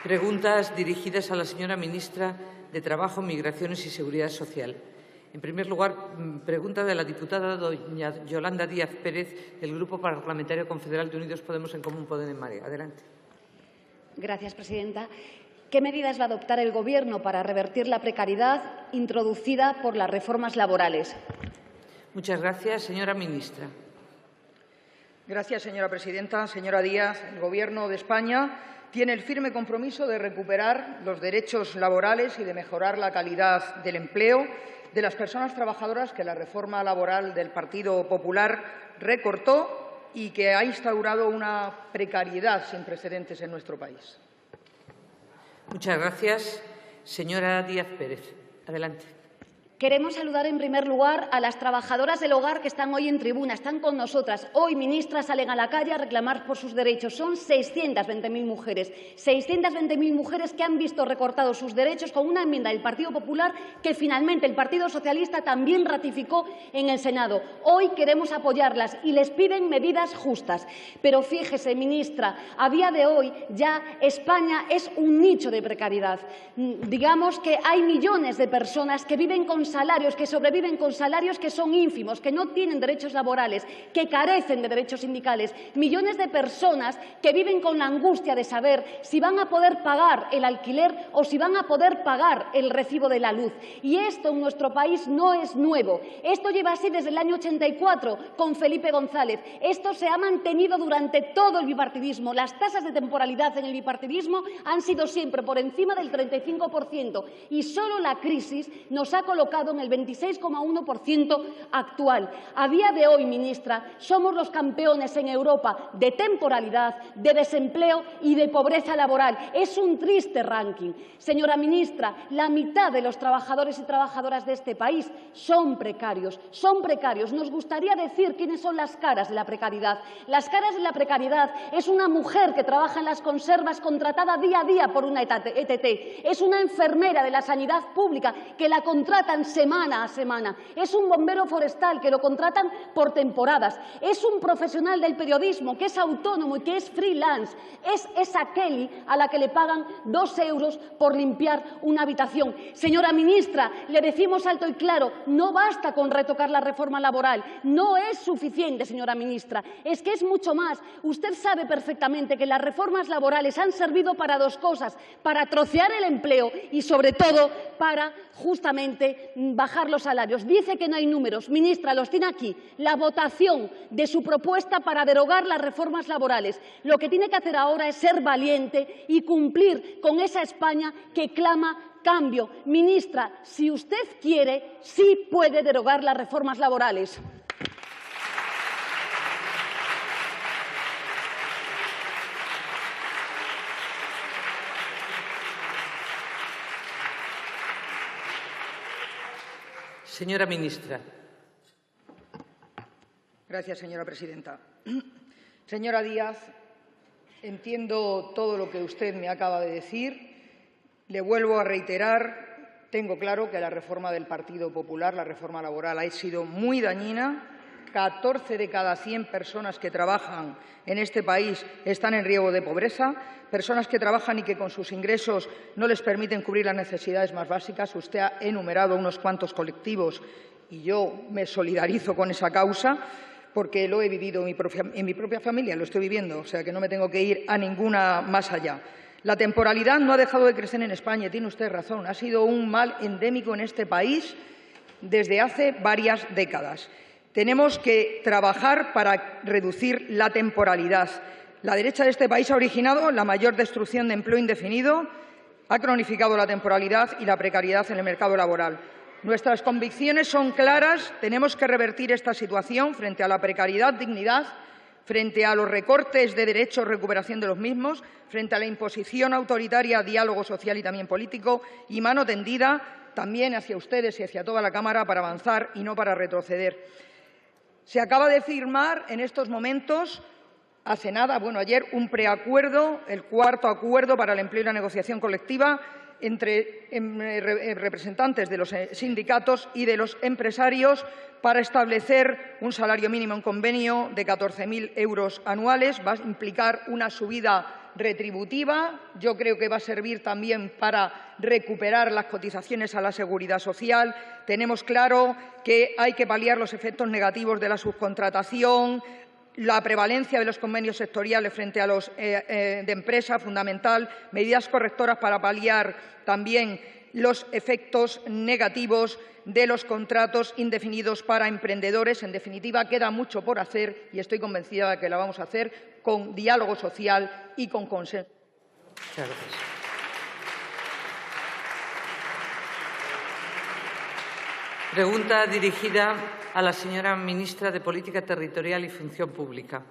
Preguntas dirigidas a la señora ministra de Trabajo, Migraciones y Seguridad Social. En primer lugar, pregunta de la diputada doña Yolanda Díaz Pérez, del Grupo Parlamentario Confederal de Unidos Podemos en Común Podem en Marea. Adelante. Gracias, presidenta. ¿Qué medidas va a adoptar el Gobierno para revertir la precariedad introducida por las reformas laborales? Muchas gracias. Señora ministra. Gracias, señora presidenta. Señora Díaz, el Gobierno de España tiene el firme compromiso de recuperar los derechos laborales y de mejorar la calidad del empleo de las personas trabajadoras que la reforma laboral del Partido Popular recortó y que ha instaurado una precariedad sin precedentes en nuestro país. Muchas gracias. Señora Díaz Pérez, adelante. Queremos saludar en primer lugar a las trabajadoras del hogar que están hoy en tribuna, están con nosotras. Hoy, ministras, salen a la calle a reclamar por sus derechos. Son 620.000 mujeres, 620.000 mujeres que han visto recortados sus derechos con una enmienda del Partido Popular que finalmente el Partido Socialista también ratificó en el Senado. Hoy queremos apoyarlas y les piden medidas justas. Pero fíjese, ministra, a día de hoy ya España es un nicho de precariedad. Digamos que hay millones de personas que viven con salarios, que sobreviven con salarios que son ínfimos, que no tienen derechos laborales, que carecen de derechos sindicales. Millones de personas que viven con la angustia de saber si van a poder pagar el alquiler o si van a poder pagar el recibo de la luz. Y esto en nuestro país no es nuevo. Esto lleva así desde el año 84 con Felipe González. Esto se ha mantenido durante todo el bipartidismo. Las tasas de temporalidad en el bipartidismo han sido siempre por encima del 35% y solo la crisis nos ha colocado en el 26,1% actual. A día de hoy, ministra, somos los campeones en Europa de temporalidad, de desempleo y de pobreza laboral. Es un triste ranking. Señora ministra, la mitad de los trabajadores y trabajadoras de este país son precarios. Son precarios. Nos gustaría decir quiénes son las caras de la precariedad. Las caras de la precariedad es una mujer que trabaja en las conservas contratada día a día por una ETT. Es una enfermera de la sanidad pública que la contratan semana a semana. Es un bombero forestal que lo contratan por temporadas. Es un profesional del periodismo que es autónomo y que es freelance. Es esa Kelly a la que le pagan 2 euros por limpiar una habitación. Señora ministra, le decimos alto y claro, no basta con retocar la reforma laboral. No es suficiente, señora ministra. Es que es mucho más. Usted sabe perfectamente que las reformas laborales han servido para 2 cosas, para trocear el empleo y, sobre todo, para justamente bajar los salarios. Dice que no hay números. Ministra, los tiene aquí. La votación de su propuesta para derogar las reformas laborales. Lo que tiene que hacer ahora es ser valiente y cumplir con esa España que clama cambio. Ministra, si usted quiere, sí puede derogar las reformas laborales. Señora ministra. Gracias, señora presidenta. Señora Díaz, entiendo todo lo que usted me acaba de decir. Le vuelvo a reiterar, tengo claro que la reforma del Partido Popular, la reforma laboral, ha sido muy dañina. 14 de cada 100 personas que trabajan en este país están en riesgo de pobreza, personas que trabajan y que con sus ingresos no les permiten cubrir las necesidades más básicas. Usted ha enumerado unos cuantos colectivos y yo me solidarizo con esa causa porque lo he vivido en mi propia familia, lo estoy viviendo, o sea que no me tengo que ir a ninguna más allá. La temporalidad no ha dejado de crecer en España, tiene usted razón, ha sido un mal endémico en este país desde hace varias décadas. Tenemos que trabajar para reducir la temporalidad. La derecha de este país ha originado la mayor destrucción de empleo indefinido, ha cronificado la temporalidad y la precariedad en el mercado laboral. Nuestras convicciones son claras. Tenemos que revertir esta situación frente a la precariedad, dignidad, frente a los recortes de derechos, recuperación de los mismos, frente a la imposición autoritaria, diálogo social y también político, y mano tendida también hacia ustedes y hacia toda la Cámara para avanzar y no para retroceder. Se acaba de firmar en estos momentos, hace nada, ayer, un preacuerdo, el 4º acuerdo para el empleo y la negociación colectiva entre representantes de los sindicatos y de los empresarios para establecer un salario mínimo en convenio de 14.000 euros anuales. Va a implicar una subida retributiva. Yo creo que va a servir también para recuperar las cotizaciones a la Seguridad Social. Tenemos claro que hay que paliar los efectos negativos de la subcontratación, la prevalencia de los convenios sectoriales frente a los de empresa, fundamental, medidas correctoras para paliar también los efectos negativos de los contratos indefinidos para emprendedores. En definitiva, queda mucho por hacer y estoy convencida de que lo vamos a hacer con diálogo social y con consenso. Muchas gracias. Pregunta dirigida a la señora ministra de Política Territorial y Función Pública.